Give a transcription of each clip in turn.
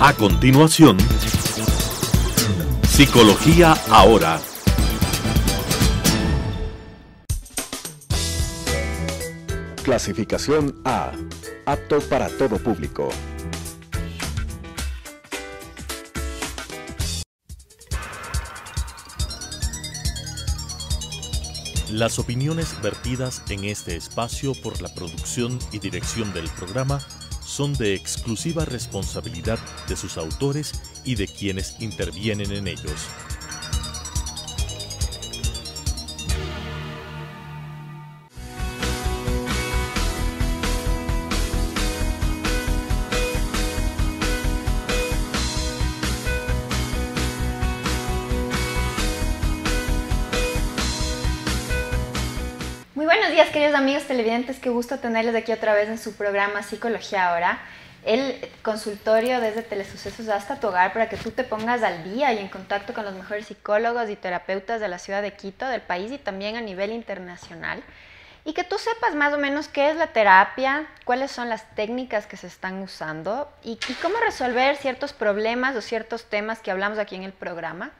A continuación, Psicología Ahora. Clasificación A. Apto para todo público. Las opiniones vertidas en este espacio por la producción y dirección del programa son de exclusiva responsabilidad de sus autores y de quienes intervienen en ellos. Muy buenos días, queridos amigos televidentes, qué gusto tenerles aquí otra vez en su programa Psicología Ahora, el consultorio desde Telesucesos hasta tu hogar para que tú te pongas al día y en contacto con los mejores psicólogos y terapeutas de la ciudad de Quito, del país y también a nivel internacional. Y que tú sepas más o menos qué es la terapia, cuáles son las técnicas que se están usando y cómo resolver ciertos problemas o ciertos temas que hablamos aquí en el programa.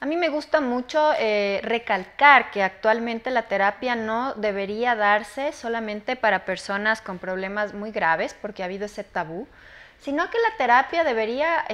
A mí me gusta mucho recalcar que actualmente la terapia no debería darse solamente para personas con problemas muy graves, porque ha habido ese tabú, sino que la terapia debería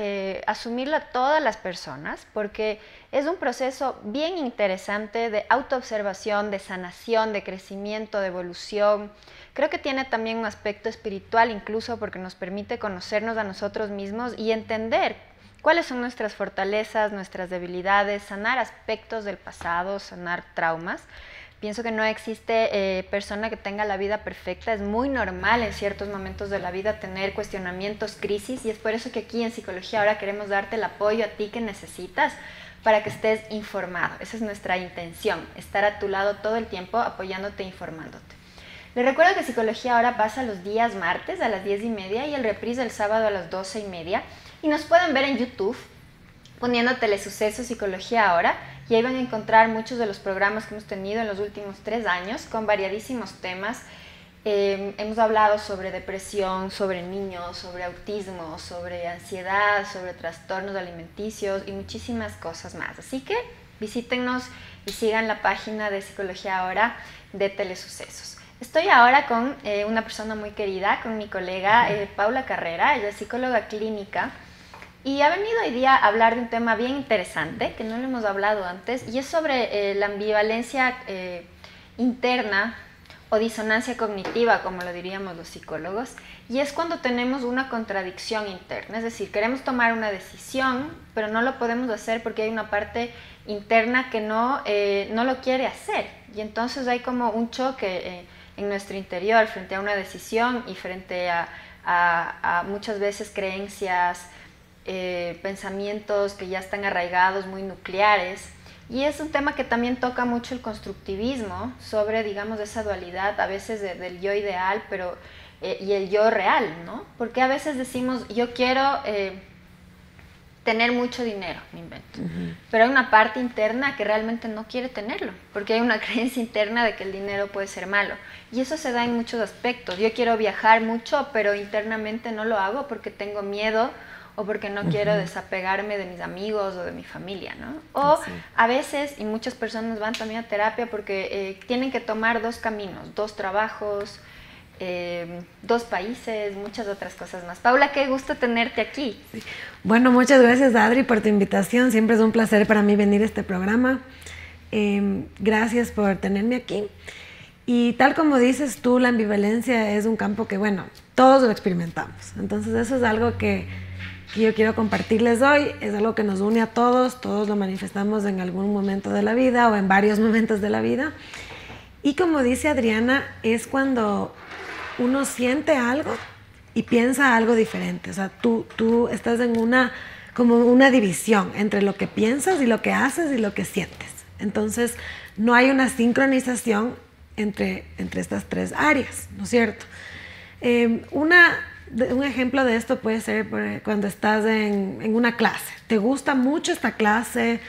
asumirla todas las personas, porque es un proceso bien interesante de autoobservación, de sanación, de crecimiento, de evolución. Creo que tiene también un aspecto espiritual incluso porque nos permite conocernos a nosotros mismos y entender cuáles son nuestras fortalezas, nuestras debilidades, sanar aspectos del pasado, sanar traumas. Pienso que no existe persona que tenga la vida perfecta. Es muy normal en ciertos momentos de la vida tener cuestionamientos, crisis, y es por eso que aquí en Psicología Ahora queremos darte el apoyo a ti que necesitas para que estés informado. Esa es nuestra intención, estar a tu lado todo el tiempo apoyándote e informándote. Les recuerdo que Psicología Ahora pasa los días martes a las 10:30 y el reprise el sábado a las 12:30. Y nos pueden ver en YouTube poniendo Telesucesos Psicología Ahora y ahí van a encontrar muchos de los programas que hemos tenido en los últimos 3 años con variadísimos temas. Hemos hablado sobre depresión, sobre niños, sobre autismo, sobre ansiedad, sobre trastornos alimenticios y muchísimas cosas más. Así que visítenos y sigan la página de Psicología Ahora de Telesucesos. Estoy ahora con una persona muy querida, con mi colega Paula Carrera. Ella es psicóloga clínica y ha venido hoy día a hablar de un tema bien interesante que no lo hemos hablado antes, y es sobre la ambivalencia interna o disonancia cognitiva, como lo diríamos los psicólogos, y es cuando tenemos una contradicción interna, es decir, queremos tomar una decisión, pero no lo podemos hacer porque hay una parte interna que no lo quiere hacer, y entonces hay como un choque en nuestro interior frente a una decisión y frente a muchas veces creencias, pensamientos que ya están arraigados, muy nucleares. Y es un tema que también toca mucho el constructivismo sobre, digamos, esa dualidad a veces del yo ideal y el yo real, ¿no? Porque a veces decimos, yo quiero tener mucho dinero, me invento. Pero hay una parte interna que realmente no quiere tenerlo, porque hay una creencia interna de que el dinero puede ser malo. Y eso se da en muchos aspectos. Yo quiero viajar mucho, pero internamente no lo hago porque tengo miedo o porque no quiero desapegarme de mis amigos o de mi familia, ¿no? O a veces, y muchas personas van también a terapia porque tienen que tomar 2 caminos, 2 trabajos, 2 países, muchas otras cosas más. Paula, qué gusto tenerte aquí. Sí. Bueno, muchas gracias, Adri, por tu invitación. Siempre es un placer para mí venir a este programa. Gracias por tenerme aquí. Y tal como dices tú, la ambivalencia es un campo que, bueno, todos lo experimentamos. Entonces eso es algo que yo quiero compartirles hoy. Es algo que nos une a todos. Todos lo manifestamos en algún momento de la vida o en varios momentos de la vida. Y como dice Adriana, es cuando uno siente algo y piensa algo diferente. O sea, tú estás en como una división entre lo que piensas y lo que haces y lo que sientes. Entonces, no hay una sincronización entre estas 3 áreas, ¿no es cierto? Un ejemplo de esto puede ser cuando estás en una clase. Te gusta mucho esta clase,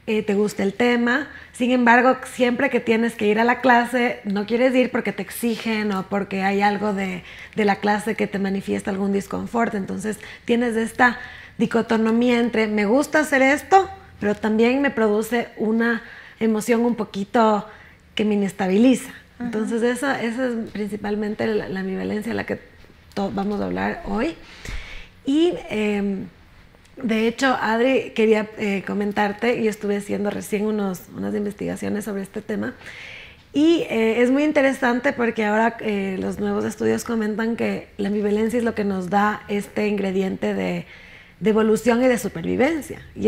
te gusta el tema, sin embargo, siempre que tienes que ir a la clase, no quieres ir porque te exigen o porque hay algo de la clase que te manifiesta algún disconfort. Entonces, tienes esta dicotomía entre me gusta hacer esto, pero también me produce una emoción un poquito que me inestabiliza. Entonces esa es principalmente la ambivalencia de la que vamos a hablar hoy. Y de hecho, Adri, quería comentarte, y estuve haciendo recién unas investigaciones sobre este tema, y es muy interesante porque ahora los nuevos estudios comentan que la ambivalencia es lo que nos da este ingrediente de evolución y de supervivencia. Y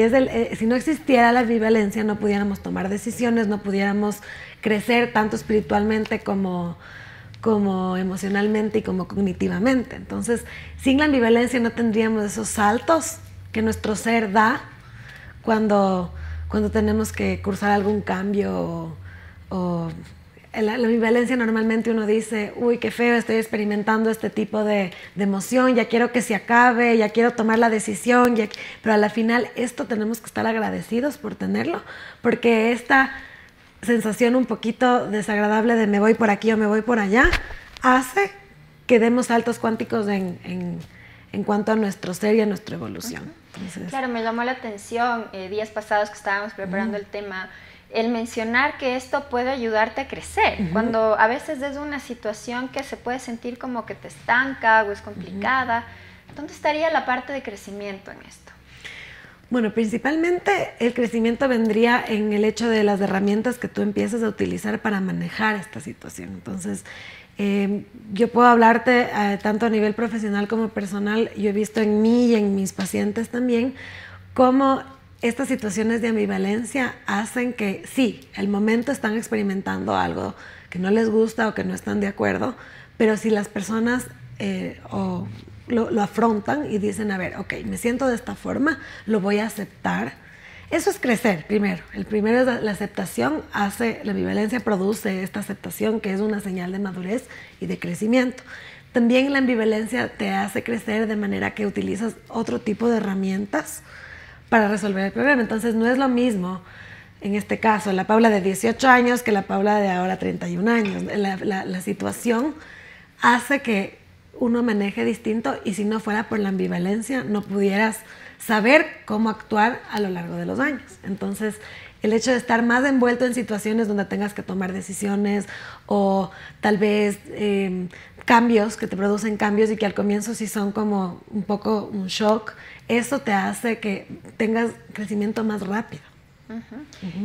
si no existiera la ambivalencia, no pudiéramos tomar decisiones, no pudiéramos crecer tanto espiritualmente como emocionalmente y como cognitivamente. Entonces, sin la ambivalencia no tendríamos esos saltos que nuestro ser da cuando tenemos que cursar algún cambio o la ambivalencia normalmente uno dice, uy, qué feo, estoy experimentando este tipo de emoción, ya quiero que se acabe, ya quiero tomar la decisión, pero a la final esto tenemos que estar agradecidos por tenerlo, porque esta sensación un poquito desagradable de me voy por aquí o me voy por allá hace que demos saltos cuánticos en cuanto a nuestro ser y a nuestra evolución. Entonces, claro, me llamó la atención días pasados que estábamos preparando el tema, el mencionar que esto puede ayudarte a crecer, cuando a veces es una situación que se puede sentir como que te estanca o es complicada. ¿Dónde estaría la parte de crecimiento en esto? Bueno, principalmente el crecimiento vendría en el hecho de las herramientas que tú empiezas a utilizar para manejar esta situación. Entonces, yo puedo hablarte tanto a nivel profesional como personal. Yo he visto en mí y en mis pacientes también cómo estas situaciones de ambivalencia hacen que sí, al momento están experimentando algo que no les gusta o que no están de acuerdo, pero si las personas lo afrontan y dicen, a ver, ok, me siento de esta forma, lo voy a aceptar. Eso es crecer primero. El primero es la aceptación, la ambivalencia produce esta aceptación que es una señal de madurez y de crecimiento. También la ambivalencia te hace crecer de manera que utilizas otro tipo de herramientas para resolver el problema. Entonces no es lo mismo, en este caso, la Paula de 18 años que la Paula de ahora 31 años. La situación hace que uno maneje distinto y si no fuera por la ambivalencia no pudieras saber cómo actuar a lo largo de los años. Entonces, el hecho de estar más envuelto en situaciones donde tengas que tomar decisiones o tal vez cambios que te producen cambios y que al comienzo sí son como un poco un shock, eso te hace que tengas crecimiento más rápido.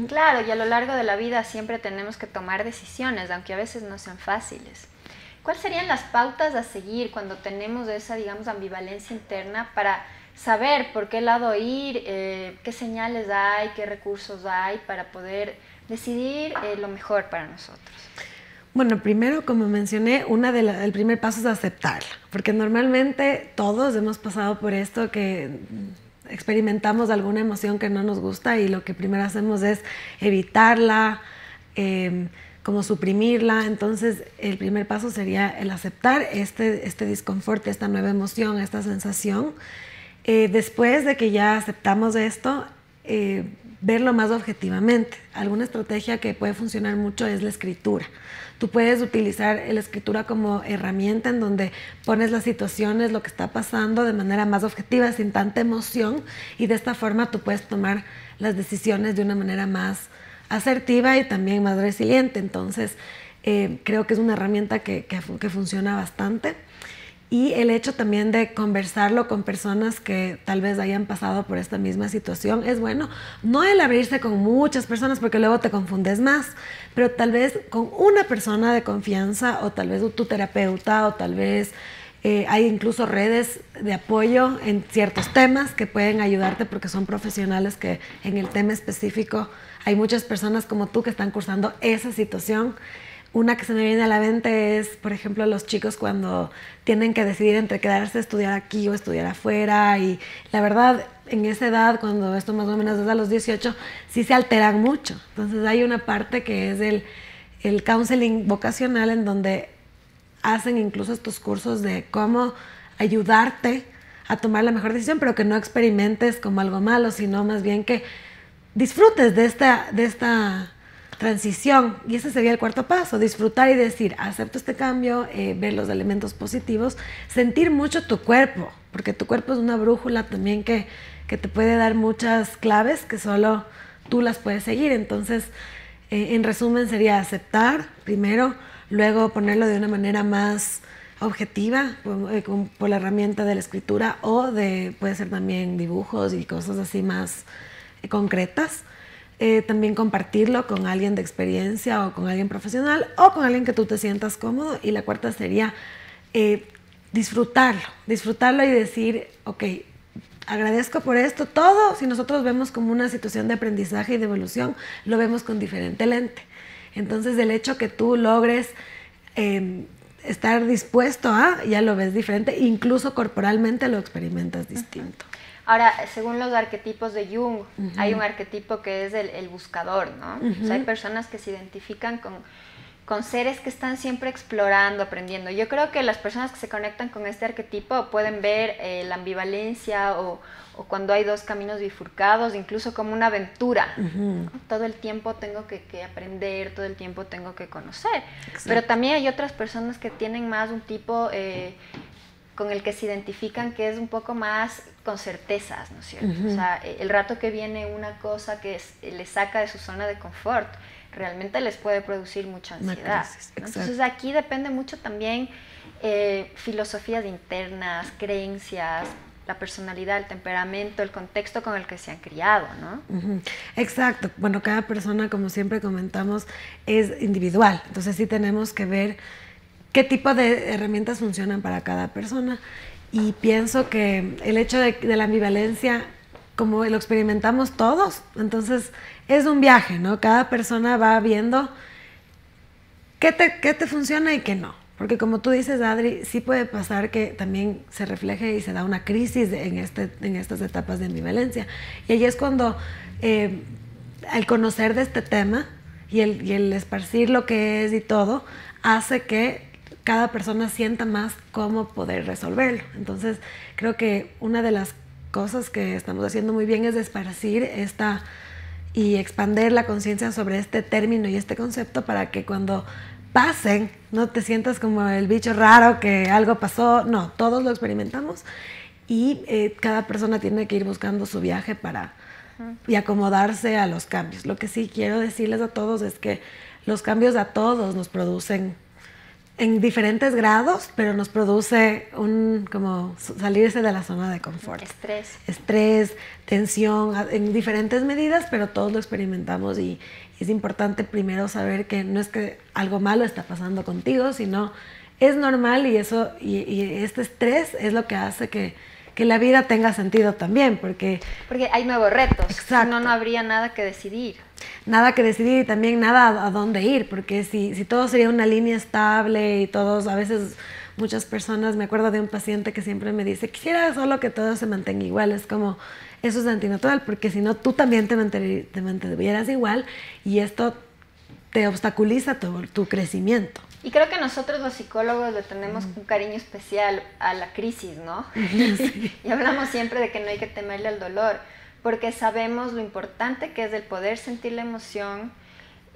Claro, y a lo largo de la vida siempre tenemos que tomar decisiones, aunque a veces no sean fáciles. ¿Cuáles serían las pautas a seguir cuando tenemos esa, digamos, ambivalencia interna para saber por qué lado ir, qué señales hay, qué recursos hay para poder decidir lo mejor para nosotros? Bueno, primero, como mencioné, el primer paso es aceptarla, porque normalmente todos hemos pasado por esto que experimentamos alguna emoción que no nos gusta y lo que primero hacemos es evitarla, como suprimirla. Entonces el primer paso sería el aceptar este disconfort, esta nueva emoción, esta sensación. Después de que ya aceptamos esto, verlo más objetivamente. Alguna estrategia que puede funcionar mucho es la escritura. Tú puedes utilizar la escritura como herramienta en donde pones las situaciones, lo que está pasando de manera más objetiva, sin tanta emoción, y de esta forma tú puedes tomar las decisiones de una manera más asertiva y también más resiliente. Entonces, creo que es una herramienta que funciona bastante. Y el hecho también de conversarlo con personas que tal vez hayan pasado por esta misma situación es bueno. No el abrirse con muchas personas porque luego te confundes más, pero tal vez con una persona de confianza o tal vez tu terapeuta o tal vez hay incluso redes de apoyo en ciertos temas que pueden ayudarte porque son profesionales que en el tema específico hay muchas personas como tú que están cursando esa situación. Una que se me viene a la mente es, por ejemplo, los chicos cuando tienen que decidir entre quedarse a estudiar aquí o estudiar afuera. Y la verdad, en esa edad, cuando esto más o menos es a los 18, sí se alteran mucho. Entonces hay una parte que es el counseling vocacional en donde hacen incluso estos cursos de cómo ayudarte a tomar la mejor decisión, pero que no experimentes como algo malo, sino más bien que disfrutes de esta transición, y ese sería el cuarto paso, disfrutar y decir, acepto este cambio, ver los elementos positivos, sentir mucho tu cuerpo, porque tu cuerpo es una brújula también que te puede dar muchas claves que solo tú las puedes seguir. Entonces, en resumen sería aceptar primero, luego ponerlo de una manera más objetiva, por la herramienta de la escritura puede ser también dibujos y cosas así más concretas. También compartirlo con alguien de experiencia o con alguien profesional o con alguien que tú te sientas cómodo. Y la cuarta sería disfrutarlo y decir, ok, agradezco por esto. Todo, si nosotros vemos como una situación de aprendizaje y de evolución, lo vemos con diferente lente. Entonces, el hecho que tú logres estar dispuesto ya lo ves diferente, incluso corporalmente lo experimentas distinto. Ahora, según los arquetipos de Jung, hay un arquetipo que es el buscador, ¿no? O sea, hay personas que se identifican con seres que están siempre explorando, aprendiendo. Yo creo que las personas que se conectan con este arquetipo pueden ver la ambivalencia o cuando hay dos caminos bifurcados, incluso como una aventura. Todo el tiempo tengo que aprender, todo el tiempo tengo que conocer. Exacto. Pero también hay otras personas que tienen más un tipo con el que se identifican que es un poco más con certezas, ¿no es cierto? O sea, el rato que viene una cosa que les saca de su zona de confort, realmente les puede producir mucha ansiedad, ¿no? Entonces aquí depende mucho también filosofías internas, creencias, la personalidad, el temperamento, el contexto con el que se han criado, ¿no? Exacto. Bueno, cada persona, como siempre comentamos, es individual. Entonces sí tenemos que ver qué tipo de herramientas funcionan para cada persona. Y pienso que el hecho de la ambivalencia, como lo experimentamos todos, entonces es un viaje, ¿no? Cada persona va viendo qué te funciona y qué no. Porque como tú dices, Adri, sí puede pasar que también se refleje y se da una crisis en estas etapas de ambivalencia. Y ahí es cuando al conocer de este tema y el esparcir lo que es y todo, hace que cada persona sienta más cómo poder resolverlo. Entonces, creo que una de las cosas que estamos haciendo muy bien es esparcir y expandir la conciencia sobre este término y este concepto para que cuando pasen, no te sientas como el bicho raro que algo pasó. No, todos lo experimentamos y cada persona tiene que ir buscando su viaje y acomodarse a los cambios. Lo que sí quiero decirles a todos es que los cambios a todos nos producen en diferentes grados, pero nos produce como salirse de la zona de confort. Estrés, tensión, en diferentes medidas, pero todos lo experimentamos y es importante primero saber que no es que algo malo está pasando contigo, sino es normal y este estrés es lo que hace que la vida tenga sentido también, porque hay nuevos retos. Exacto. No habría nada que decidir. Nada que decidir y también nada a dónde ir, porque si todo sería una línea estable y todos, a veces muchas personas, me acuerdo de un paciente que siempre me dice, quisiera solo que todo se mantenga igual, es como, eso es antinatural, porque si no tú también te mantuvieras igual y esto te obstaculiza tu crecimiento. Y creo que nosotros los psicólogos le tenemos un cariño especial a la crisis, ¿no? Sí. Y hablamos siempre de que no hay que temerle al dolor, porque sabemos lo importante que es el poder sentir la emoción,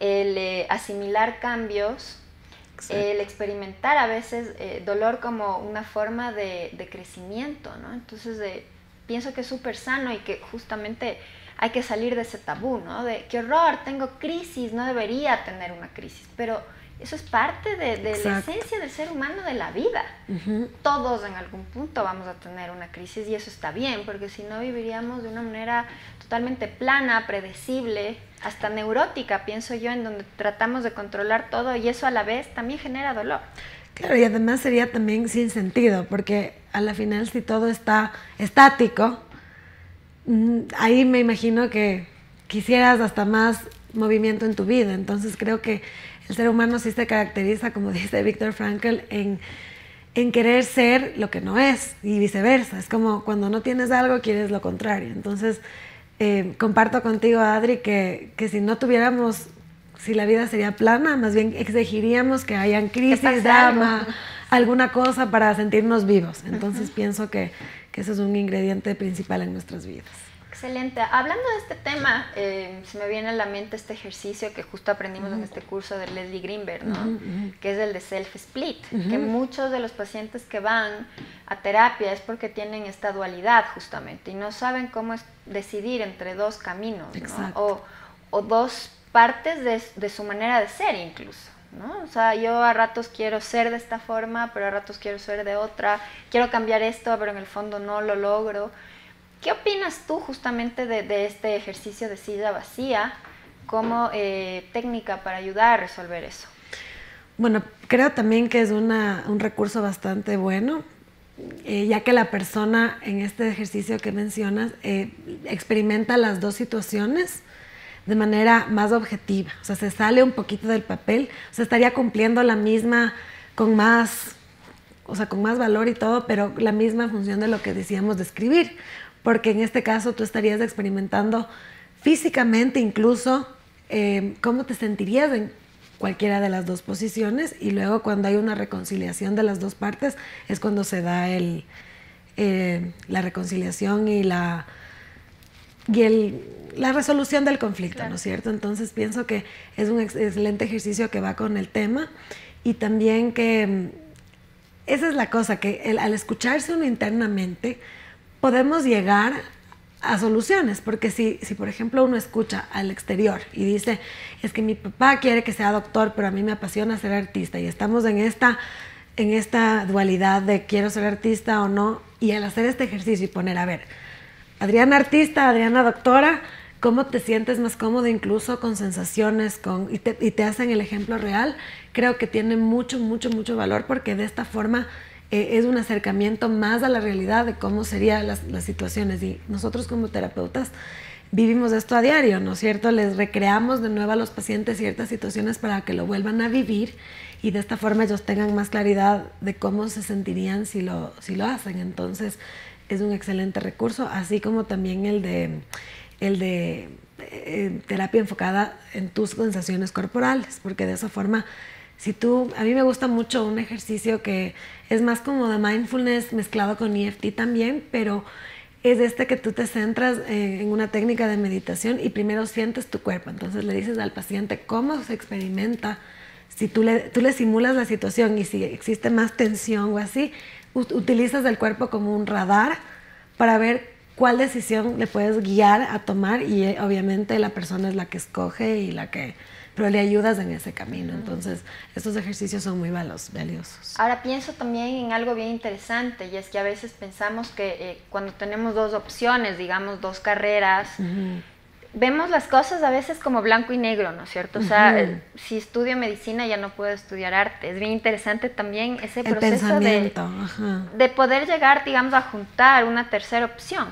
el asimilar cambios, el experimentar a veces dolor como una forma de crecimiento, ¿no? Entonces pienso que es súper sano y que justamente hay que salir de ese tabú, ¿no? De qué horror, tengo crisis, no debería tener una crisis, pero eso es parte de la esencia del ser humano, de la vida. Todos en algún punto vamos a tener una crisis y eso está bien, porque si no viviríamos de una manera totalmente plana, predecible, hasta neurótica, pienso yo, en donde tratamos de controlar todo y eso a la vez también genera dolor. Claro, y además sería también sin sentido, porque a la final si todo está estático, ahí me imagino que quisieras hasta más movimiento en tu vida. Entonces creo que el ser humano sí se caracteriza, como dice Viktor Frankl, en querer ser lo que no es y viceversa. Es como cuando no tienes algo, quieres lo contrario. Entonces, comparto contigo, Adri, que si no tuviéramos, si la vida sería plana, más bien exigiríamos que hayan crisis, drama, alguna cosa para sentirnos vivos. Entonces, pienso que eso es un ingrediente principal en nuestras vidas. Excelente. Hablando de este tema, se me viene a la mente este ejercicio que justo aprendimos en este curso de Leslie Greenberg, ¿no? Que es el de self-split, que muchos de los pacientes que van a terapia es porque tienen esta dualidad justamente y no saben cómo decidir entre dos caminos, ¿no? O dos partes de su manera de ser incluso, ¿no? O sea, yo a ratos quiero ser de esta forma, pero a ratos quiero ser de otra, quiero cambiar esto, pero en el fondo no lo logro. ¿Qué opinas tú justamente de este ejercicio de silla vacía como técnica para ayudar a resolver eso? Bueno, creo también que es un recurso bastante bueno, ya que la persona en este ejercicio que mencionas experimenta las dos situaciones de manera más objetiva. O sea, se sale un poquito del papel, o sea, estaría cumpliendo la misma con más valor y todo, pero la misma función de lo que decíamos de escribir. Porque en este caso tú estarías experimentando físicamente incluso cómo te sentirías en cualquiera de las dos posiciones, y luego cuando hay una reconciliación de las dos partes es cuando se da la reconciliación y la resolución del conflicto, claro. ¿No es cierto? Entonces pienso que es un excelente ejercicio que va con el tema, y también que esa es la cosa, que al escucharse uno internamente podemos llegar a soluciones, porque si por ejemplo uno escucha al exterior y dice, es que mi papá quiere que sea doctor, pero a mí me apasiona ser artista, y estamos en esta dualidad de quiero ser artista o no, y al hacer este ejercicio y poner, a ver, Adriana artista, Adriana doctora, ¿cómo te sientes más cómodo incluso con sensaciones, y te hacen el ejemplo real? Creo que tiene mucho valor, porque de esta forma es un acercamiento más a la realidad de cómo serían las situaciones, y nosotros como terapeutas vivimos esto a diario, ¿no es cierto? Les recreamos de nuevo a los pacientes ciertas situaciones para que lo vuelvan a vivir, y de esta forma ellos tengan más claridad de cómo se sentirían si lo hacen. Entonces es un excelente recurso, así como también el de terapia enfocada en tus sensaciones corporales, porque de esa forma, a mí me gusta mucho un ejercicio que es más como de mindfulness mezclado con EFT también, pero es que tú te centras en una técnica de meditación y primero sientes tu cuerpo. Entonces le dices al paciente cómo se experimenta, si tú le simulas la situación y si existe más tensión o así, utilizas el cuerpo como un radar para ver cuál decisión le puedes guiar a tomar, y obviamente la persona es la que escoge pero le ayudas en ese camino. Entonces, estos ejercicios son muy valiosos. Ahora pienso también en algo bien interesante, y es que a veces pensamos que cuando tenemos dos opciones, digamos dos carreras, vemos las cosas a veces como blanco y negro, ¿no es cierto? O sea, si estudio medicina ya no puedo estudiar arte. Es bien interesante también ese proceso de poder llegar, digamos, a juntar una tercera opción.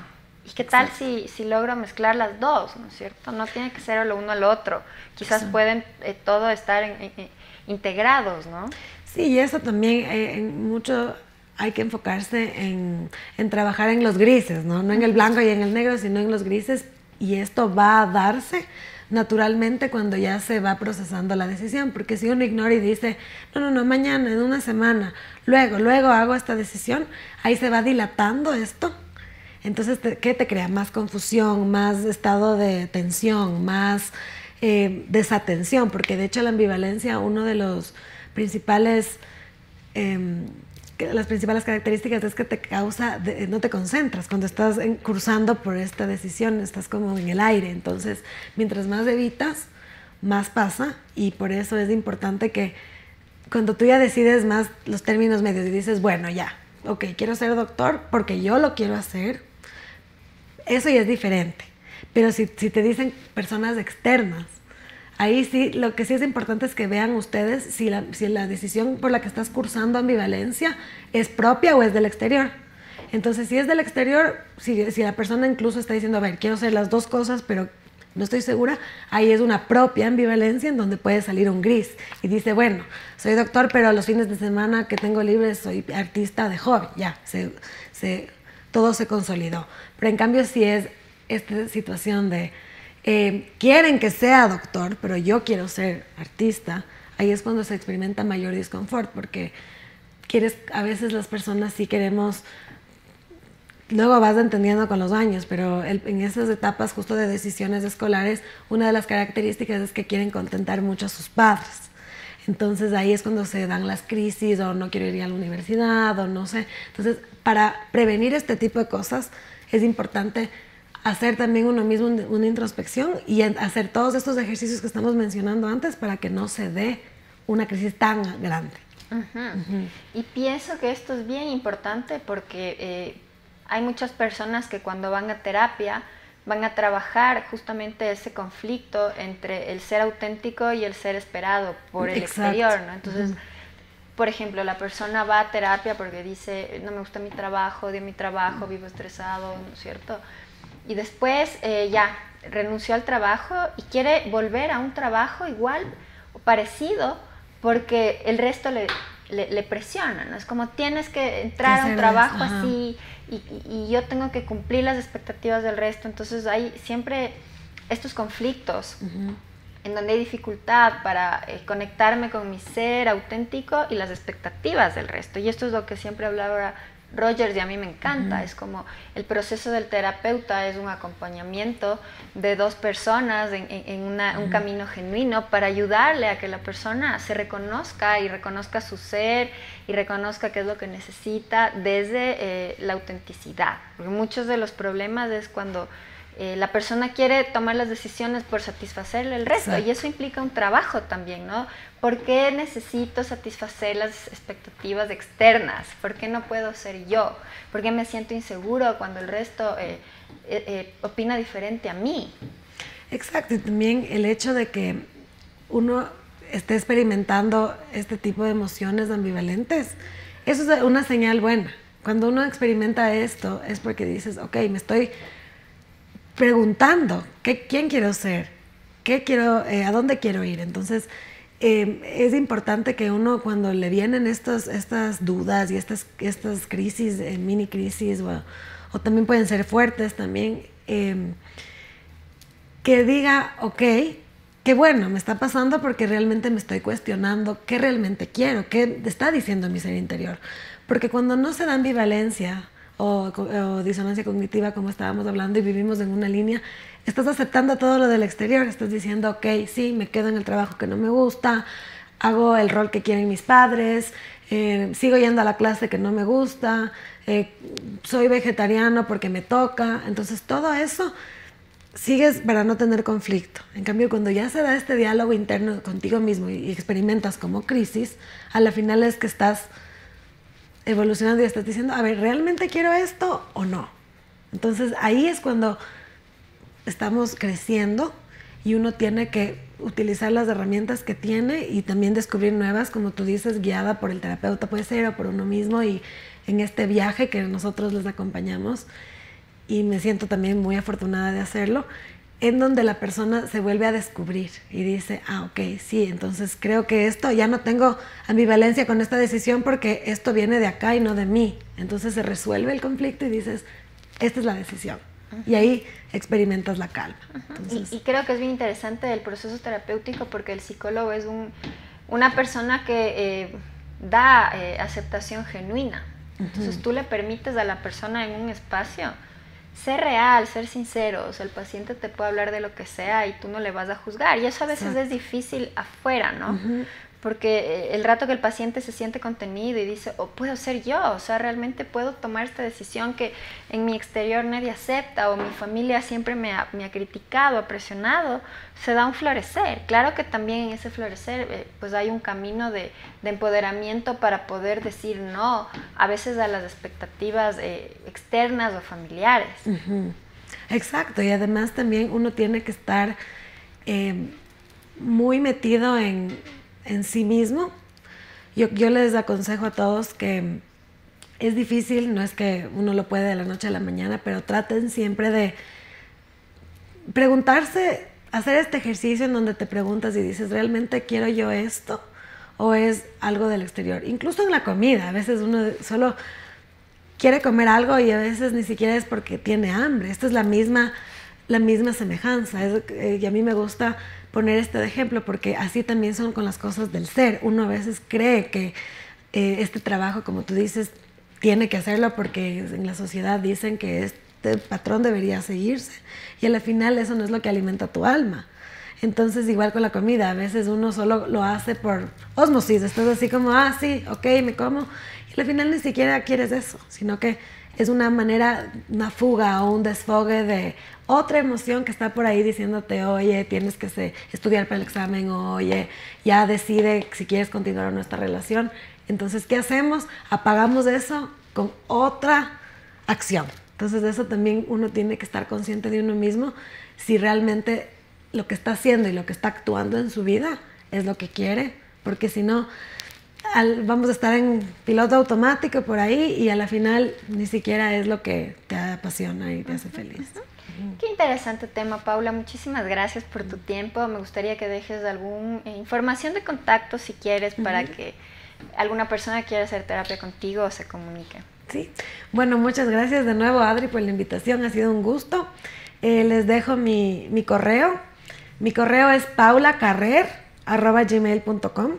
¿Y qué tal si logro mezclar las dos, ¿no es cierto? No tiene que ser lo uno o lo otro. Quizás pueden todo estar integrados, ¿no? Sí, y eso también mucho hay que enfocarse en trabajar en los grises, ¿no? No en el blanco y en el negro, sino en los grises, y esto va a darse naturalmente cuando ya se va procesando la decisión, porque si uno ignora y dice, no, mañana, en una semana, luego hago esta decisión, ahí se va dilatando esto. Entonces, ¿qué te crea? Más confusión, más estado de tensión, más desatención, porque de hecho la ambivalencia, uno de los principales, las principales características es que te causa, no te concentras cuando estás cursando por esta decisión, estás como en el aire. Entonces, mientras más evitas, más pasa, y por eso es importante que cuando tú ya decides más los términos medios y dices, bueno, ya, ok, quiero ser doctor porque yo lo quiero hacer, eso ya es diferente. Pero si te dicen personas externas, ahí sí, lo que sí es importante es que vean ustedes si la decisión por la que estás cursando ambivalencia es propia o es del exterior. Entonces, si es del exterior, si la persona incluso está diciendo, a ver, quiero hacer las dos cosas, pero no estoy segura, ahí es una propia ambivalencia en donde puede salir un gris. Y dice, bueno, soy doctor, pero los fines de semana que tengo libres soy artista de hobby. Ya, todo se consolidó. Pero en cambio, si es esta situación de quieren que sea doctor, pero yo quiero ser artista, ahí es cuando se experimenta mayor disconfort, porque a veces las personas sí queremos luego vas entendiendo con los años, pero en esas etapas justo de decisiones escolares, una de las características es que quieren contentar mucho a sus padres. Entonces ahí es cuando se dan las crisis, o no quiero ir a la universidad, o no sé. Entonces, para prevenir este tipo de cosas, es importante hacer también uno mismo una introspección y hacer todos estos ejercicios que estamos mencionando antes para que no se dé una crisis tan grande. Y pienso que esto es bien importante porque hay muchas personas que cuando van a terapia van a trabajar justamente ese conflicto entre el ser auténtico y el ser esperado por el exterior, ¿no? Entonces, por ejemplo, la persona va a terapia porque dice, no me gusta mi trabajo, odio mi trabajo, vivo estresado, ¿no es cierto? Y después ya renunció al trabajo y quiere volver a un trabajo igual o parecido porque el resto le presiona, ¿no? Es como tienes que entrar a un trabajo así y yo tengo que cumplir las expectativas del resto. Entonces hay siempre estos conflictos en donde hay dificultad para conectarme con mi ser auténtico y las expectativas del resto. Y esto es lo que siempre hablaba Rogers y a mí me encanta. Es como el proceso del terapeuta es un acompañamiento de dos personas en un camino genuino para ayudarle a que la persona se reconozca y reconozca su ser y reconozca qué es lo que necesita desde la autenticidad. Porque muchos de los problemas es cuando la persona quiere tomar las decisiones por satisfacerle el resto. Exacto. Y eso implica un trabajo también, ¿no? ¿Por qué necesito satisfacer las expectativas externas? ¿Por qué no puedo ser yo? ¿Por qué me siento inseguro cuando el resto opina diferente a mí? Exacto, y también el hecho de que uno esté experimentando este tipo de emociones ambivalentes, eso es una señal buena. Cuando uno experimenta esto es porque dices, ok, me estoy preguntando quién quiero ser, a dónde quiero ir. Entonces, es importante que uno cuando le vienen estas dudas y estas crisis, mini crisis, o también pueden ser fuertes también, que diga, ok, qué bueno, me está pasando porque realmente me estoy cuestionando qué realmente quiero, qué está diciendo mi ser interior. Porque cuando no se da ambivalencia o disonancia cognitiva, como estábamos hablando, y vivimos en una línea, estás aceptando todo lo del exterior, estás diciendo, ok, sí, me quedo en el trabajo que no me gusta, hago el rol que quieren mis padres, sigo yendo a la clase que no me gusta, soy vegetariano porque me toca. Entonces todo eso sigues para no tener conflicto. En cambio, cuando ya se da este diálogo interno contigo mismo y experimentas como crisis, a la final es que estás evolucionando y estás diciendo, a ver, ¿realmente quiero esto o no? Entonces ahí es cuando estamos creciendo y uno tiene que utilizar las herramientas que tiene y también descubrir nuevas, como tú dices, guiada por el terapeuta puede ser, o por uno mismo, y en este viaje que nosotros les acompañamos, y me siento también muy afortunada de hacerlo, en donde la persona se vuelve a descubrir y dice, ok, sí, entonces creo que esto, ya no tengo ambivalencia con esta decisión porque esto viene de acá y no de mí. Entonces se resuelve el conflicto y dices, esta es la decisión. Y ahí experimentas la calma. Entonces, y creo que es bien interesante el proceso terapéutico porque el psicólogo es una persona que da aceptación genuina. Entonces tú le permites a la persona en un espacio ser real, ser sincero. O sea, el paciente te puede hablar de lo que sea y tú no le vas a juzgar. Y eso a veces es difícil afuera, ¿no? Porque el rato que el paciente se siente contenido y dice, puedo ser yo, o sea, realmente puedo tomar esta decisión que en mi exterior nadie acepta, o mi familia siempre me ha criticado, ha presionado, se da un florecer. Claro que también en ese florecer pues hay un camino de empoderamiento para poder decir no a veces a las expectativas externas o familiares. Exacto, y además también uno tiene que estar muy metido en sí mismo. Yo les aconsejo a todos que es difícil, no es que uno lo puede de la noche a la mañana, pero traten siempre de preguntarse, hacer este ejercicio en donde te preguntas y dices, ¿realmente quiero yo esto? ¿O es algo del exterior? Incluso en la comida, a veces uno solo quiere comer algo y a veces ni siquiera es porque tiene hambre. Esta es la misma semejanza. Y a mí me gusta poner este de ejemplo porque así también son con las cosas del ser. Uno a veces cree que este trabajo, como tú dices, tiene que hacerlo porque en la sociedad dicen que este patrón debería seguirse y al final eso no es lo que alimenta tu alma. Entonces igual con la comida, a veces uno solo lo hace por ósmosis, estás así como, sí, ok, me como, y al final ni siquiera quieres eso, sino que es una manera, una fuga o un desfogue de otra emoción que está por ahí diciéndote, oye, tienes que estudiar para el examen, oye, ya decide si quieres continuar o no esta relación. Entonces, ¿qué hacemos? Apagamos eso con otra acción. Entonces, de eso también uno tiene que estar consciente de uno mismo, si realmente lo que está haciendo y lo que está actuando en su vida es lo que quiere, porque si no, vamos a estar en piloto automático por ahí y a la final ni siquiera es lo que te apasiona y te hace feliz. Qué interesante tema, Paula. Muchísimas gracias por tu tiempo. Me gustaría que dejes alguna información de contacto si quieres para que alguna persona quiera hacer terapia contigo o se comunique. Sí, bueno, muchas gracias de nuevo, Adri, por la invitación. Ha sido un gusto. Les dejo mi correo. Mi correo es paulacarrer@gmail.com.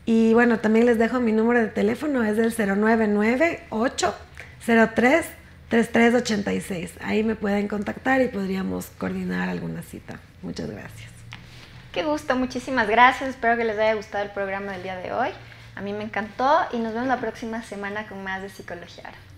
Y bueno, también les dejo mi número de teléfono, es del 0998-03-3386. Ahí me pueden contactar y podríamos coordinar alguna cita. Muchas gracias. Qué gusto, muchísimas gracias. Espero que les haya gustado el programa del día de hoy. A mí me encantó y nos vemos la próxima semana con más de Psicología Ahora.